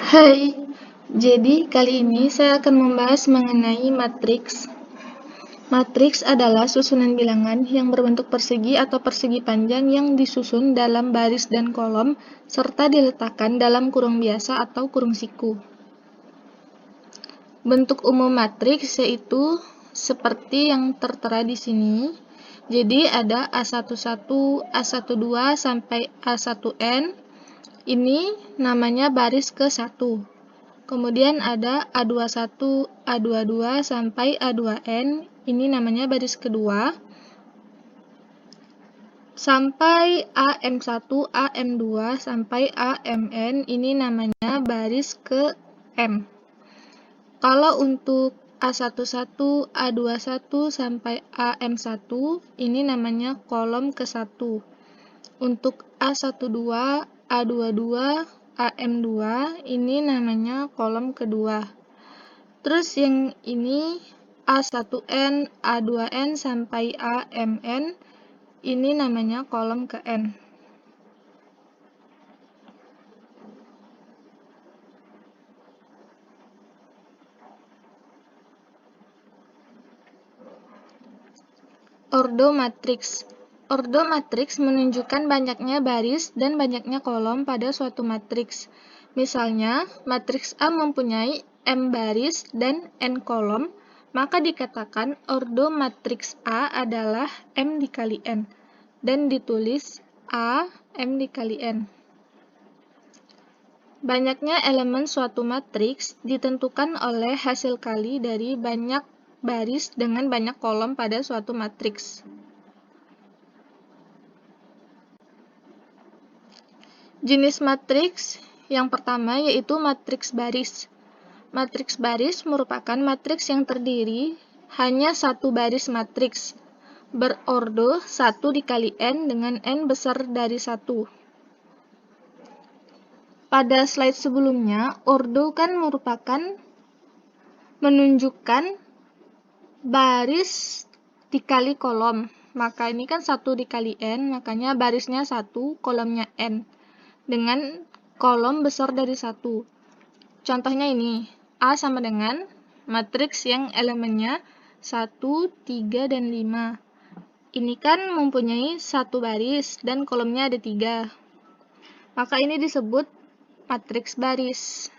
Hai, jadi kali ini saya akan membahas mengenai matriks. Matriks adalah susunan bilangan yang berbentuk persegi atau persegi panjang yang disusun dalam baris dan kolom, serta diletakkan dalam kurung biasa atau kurung siku. Bentuk umum matriks yaitu seperti yang tertera di sini. Jadi ada A11, A12 sampai A1N. Ini namanya baris ke-1. Kemudian ada A21, A22 sampai A2N. Ini namanya baris kedua. Sampai AM1, AM2 sampai AMN. Ini namanya baris ke-M. Kalau untuk A11, A21 sampai AM1, ini namanya kolom ke-1. Untuk A12, A22, AM2, ini namanya kolom kedua. Terus yang ini A1N, A2N sampai AMN, ini namanya kolom ke-N. Ordo matriks. Ordo matriks menunjukkan banyaknya baris dan banyaknya kolom pada suatu matriks. Misalnya, matriks A mempunyai M baris dan N kolom, maka dikatakan ordo matriks A adalah M dikali N, dan ditulis A M dikali N. Banyaknya elemen suatu matriks ditentukan oleh hasil kali dari banyak baris dengan banyak kolom pada suatu matriks. Jenis matriks yang pertama yaitu matriks baris. Matriks baris merupakan matriks yang terdiri hanya satu baris matriks, berordo 1 dikali N dengan N besar dari 1. Pada slide sebelumnya, ordo kan merupakan menunjukkan baris dikali kolom. Maka ini kan 1 dikali N, makanya barisnya 1, kolomnya N. Dengan kolom besar dari 1. Contohnya ini, A sama dengan matriks yang elemennya 1, 3, dan 5. Ini kan mempunyai satu baris dan kolomnya ada 3. Maka ini disebut matriks baris.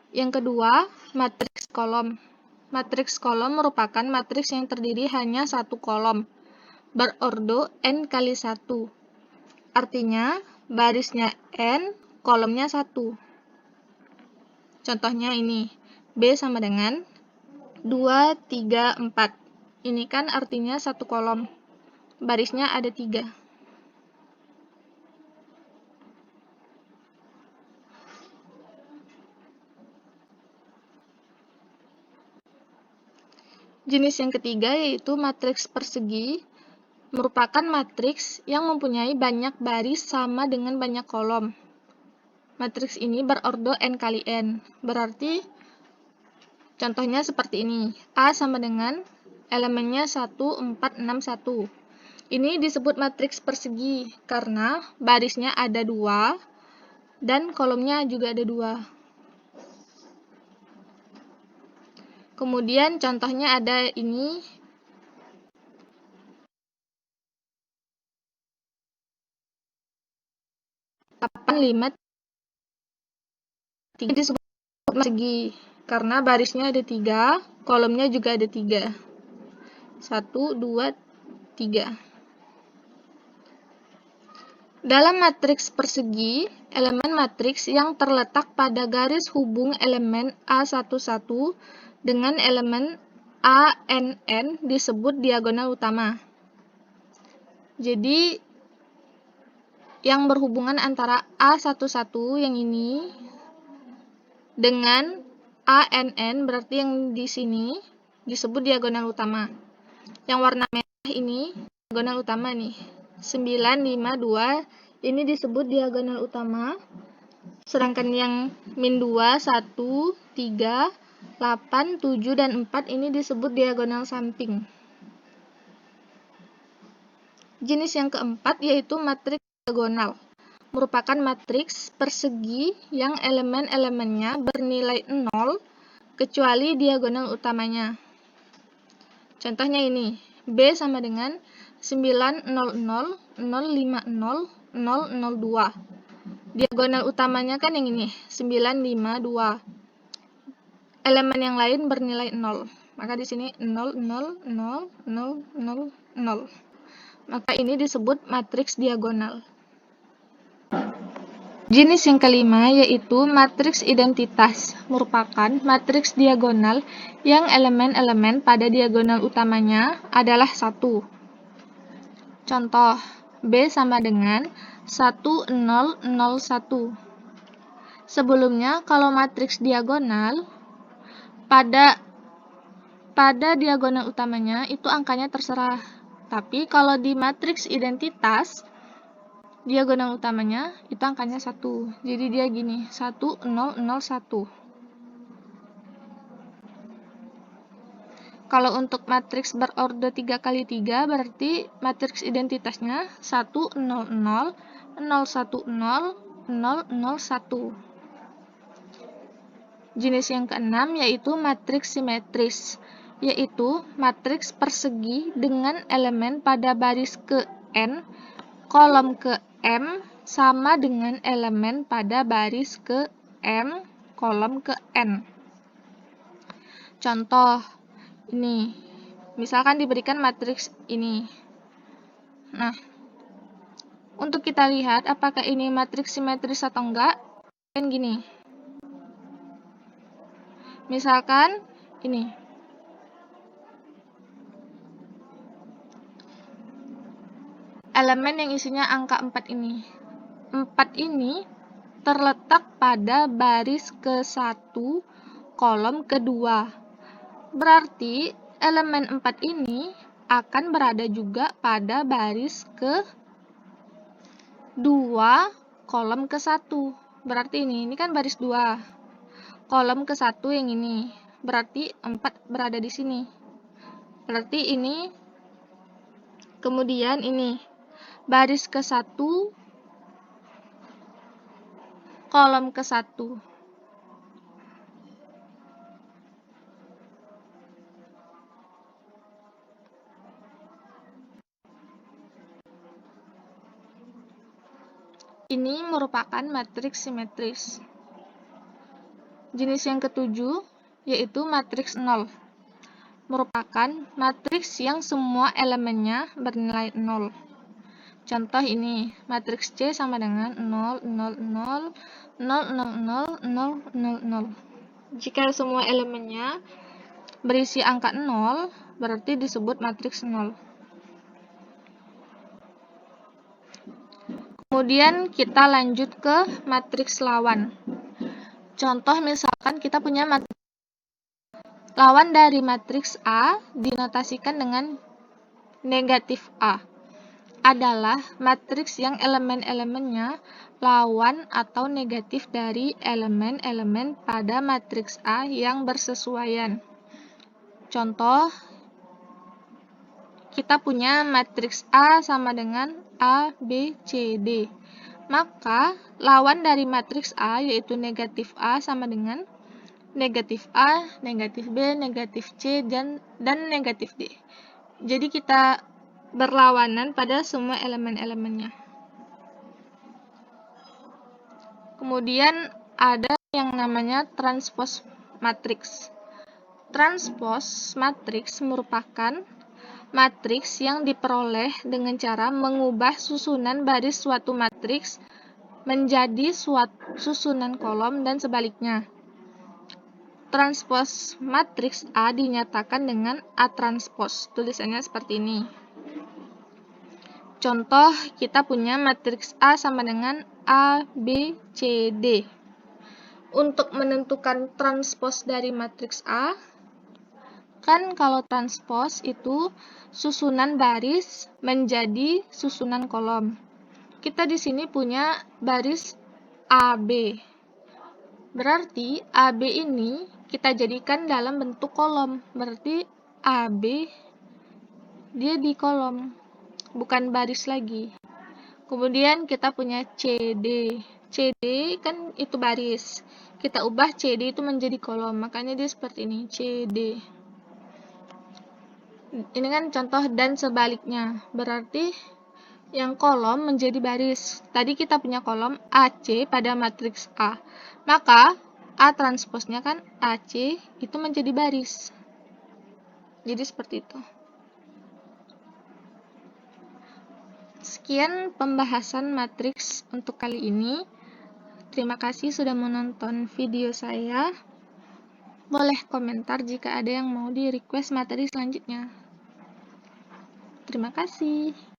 Yang kedua, matriks kolom. Matriks kolom merupakan matriks yang terdiri hanya satu kolom, berordo N kali 1. Artinya, barisnya N, kolomnya 1. Contohnya ini, B sama dengan 2, 3, 4. Ini kan artinya satu kolom, barisnya ada 3. Jenis yang ketiga yaitu matriks persegi, merupakan matriks yang mempunyai banyak baris sama dengan banyak kolom. Matriks ini berordo N kali N, berarti contohnya seperti ini. A sama dengan elemennya 1, 4, 6, 1. Ini disebut matriks persegi karena barisnya ada 2 dan kolomnya juga ada 2. Kemudian contohnya ada ini. Lima, 3 disebut persegi karena barisnya ada 3, kolomnya juga ada 3. 1, 2, 3. Dalam matriks persegi, elemen matriks yang terletak pada garis hubung elemen A11 dengan elemen ANN disebut diagonal utama. Jadi, yang berhubungan antara A11 yang ini dengan ANN berarti yang di sini disebut diagonal utama. Yang warna merah ini diagonal utama nih. 9, 5, 2 ini disebut diagonal utama. Sedangkan yang min 2, 1, 3, 8, 7, dan 4 ini disebut diagonal samping. Jenis yang keempat yaitu matriks diagonal. merupakan matriks persegi yang elemen-elemennya bernilai 0 kecuali diagonal utamanya. Contohnya ini, B sama dengan 900, 050, 002. Diagonal utamanya kan yang ini, 952. Elemen yang lain bernilai 0. Maka di sini 0, 0, 0, 0, 0, 0. Maka ini disebut matriks diagonal. Jenis yang kelima yaitu matriks identitas, merupakan matriks diagonal yang elemen-elemen pada diagonal utamanya adalah 1. Contoh, B sama dengan 1001. Sebelumnya, kalau matriks diagonal, pada diagonal utamanya itu angkanya terserah. Tapi kalau di matriks identitas, diagonal utamanya itu angkanya 1. Jadi dia gini, 1001. Kalau untuk matriks berorder 3 kali 3 berarti matriks identitasnya 100, 010, 001. Jenis yang keenam yaitu matriks simetris, yaitu matriks persegi dengan elemen pada baris ke n, kolom ke m sama dengan elemen pada baris ke m, kolom ke n. Contoh, ini, misalkan diberikan matriks ini. Nah, untuk kita lihat apakah ini matriks simetris atau enggak, kan gini. Misalkan ini. Elemen yang isinya angka 4 ini. 4 ini terletak pada baris ke-1, kolom ke-2. Berarti elemen 4 ini akan berada juga pada baris ke-2, kolom ke-1. Berarti ini kan baris 2. Kolom ke-1 yang ini. Berarti 4 berada di sini. Berarti ini, kemudian ini, baris ke-1, kolom ke-1. Ini merupakan matriks simetris. Jenis yang ketujuh yaitu matriks 0. Merupakan matriks yang semua elemennya bernilai 0. Contoh ini, matriks C sama dengan 0, 0, 0, 0, 0, 0, 0, 0, 0. Jika semua elemennya berisi angka 0, berarti disebut matriks 0. Kemudian kita lanjut ke matriks lawan. Contoh misalkan kita punya matriks lawan dari matriks A dinotasikan dengan negatif A. Adalah matriks yang elemen-elemennya lawan atau negatif dari elemen-elemen pada matriks A yang bersesuaian. Contoh, kita punya matriks A sama dengan A, B, C, D. Maka, lawan dari matriks A yaitu negatif A sama dengan negatif A, negatif B, negatif C, dan negatif D. Jadi kita berlawanan pada semua elemen-elemennya. Kemudian ada yang namanya transpose matriks. Transpose matriks merupakan matriks yang diperoleh dengan cara mengubah susunan baris suatu matriks menjadi susunan kolom dan sebaliknya. Transpose matriks A dinyatakan dengan A transpose. Tulisannya seperti ini. Contoh, kita punya matriks A sama dengan A, B, C, D. Untuk menentukan transpose dari matriks A, kan kalau transpose itu susunan baris menjadi susunan kolom. Kita di sini punya baris AB. Berarti AB ini kita jadikan dalam bentuk kolom. Berarti AB dia di kolom, bukan baris lagi. Kemudian kita punya CD. CD kan itu baris. Kita ubah CD itu menjadi kolom, makanya dia seperti ini, CD. Ini kan contoh dan sebaliknya, berarti yang kolom menjadi baris. Tadi kita punya kolom AC pada matriks A, maka A transposnya kan AC itu menjadi baris. Jadi seperti itu. Sekian pembahasan matriks untuk kali ini. Terima kasih sudah menonton video saya. Boleh komentar jika ada yang mau di request materi selanjutnya. Terima kasih.